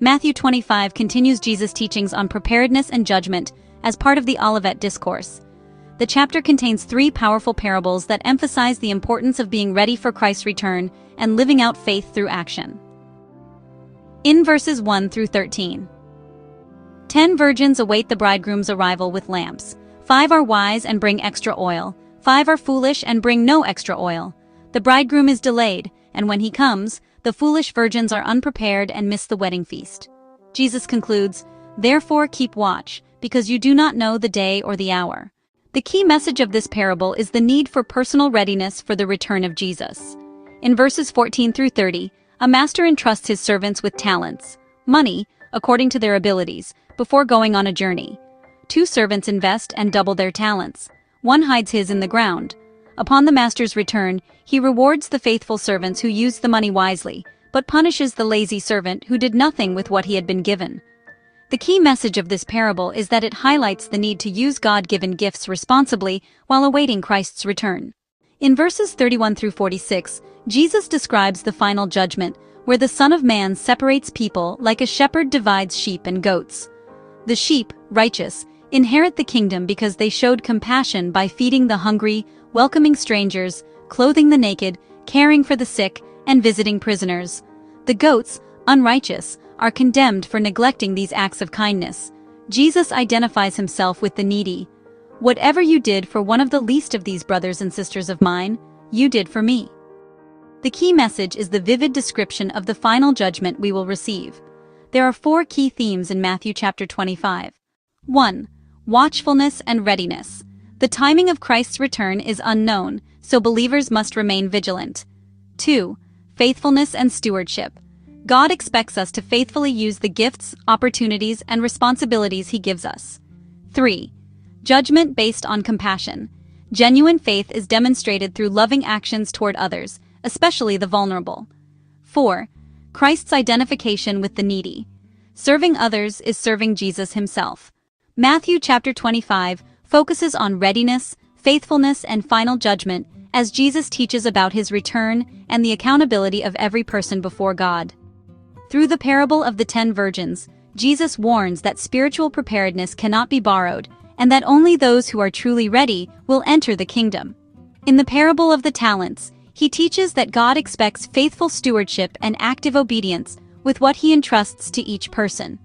Matthew 25 continues Jesus' teachings on preparedness and judgment as part of the Olivet Discourse. The chapter contains 3 powerful parables that emphasize the importance of being ready for Christ's return and living out faith through action. In verses 1 through 13. 10 virgins await the bridegroom's arrival with lamps. 5 are wise and bring extra oil. 5 are foolish and bring no extra oil. The bridegroom is delayed, and when he comes, the foolish virgins are unprepared and miss the wedding feast. Jesus concludes, "Therefore keep watch, because you do not know the day or the hour." The key message of this parable is the need for personal readiness for the return of Jesus. In verses 14 through 30, a master entrusts his servants with talents, money, according to their abilities, before going on a journey. 2 servants invest and double their talents. 1 hides his in the ground. Upon the master's return, he rewards the faithful servants who used the money wisely, but punishes the lazy servant who did nothing with what he had been given. The key message of this parable is that it highlights the need to use God-given gifts responsibly while awaiting Christ's return. In verses 31 through 46, Jesus describes the final judgment, where the Son of Man separates people like a shepherd divides sheep and goats. The sheep, righteous, inherit the kingdom because they showed compassion by feeding the hungry, welcoming strangers, clothing the naked, caring for the sick, and visiting prisoners. The goats, unrighteous, are condemned for neglecting these acts of kindness. Jesus identifies himself with the needy. "Whatever you did for one of the least of these brothers and sisters of mine, you did for me." The key message is the vivid description of the final judgment we will receive. There are 4 key themes in Matthew chapter 25. 1. Watchfulness and readiness. The timing of Christ's return is unknown, so believers must remain vigilant. 2. Faithfulness and stewardship. God expects us to faithfully use the gifts, opportunities, and responsibilities He gives us. 3. Judgment based on compassion. Genuine faith is demonstrated through loving actions toward others, especially the vulnerable. 4. Christ's identification with the needy. Serving others is serving Jesus Himself. Matthew chapter 25 focuses on readiness, faithfulness, and final judgment as Jesus teaches about His return and the accountability of every person before God. Through the parable of the 10 virgins, Jesus warns that spiritual preparedness cannot be borrowed, and that only those who are truly ready will enter the kingdom. In the parable of the talents, He teaches that God expects faithful stewardship and active obedience with what He entrusts to each person.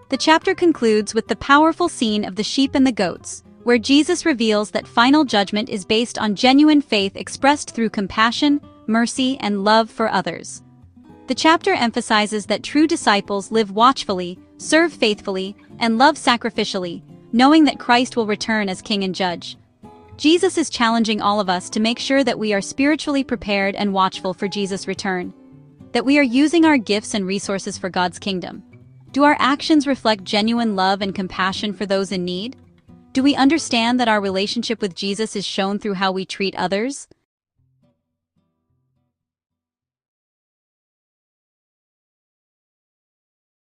The chapter concludes with the powerful scene of the sheep and the goats, where Jesus reveals that final judgment is based on genuine faith expressed through compassion, mercy, and love for others. The chapter emphasizes that true disciples live watchfully, serve faithfully, and love sacrificially, knowing that Christ will return as King and Judge. Jesus is challenging all of us to make sure that we are spiritually prepared and watchful for Jesus' return, that we are using our gifts and resources for God's kingdom. Do our actions reflect genuine love and compassion for those in need? Do we understand that our relationship with Jesus is shown through how we treat others?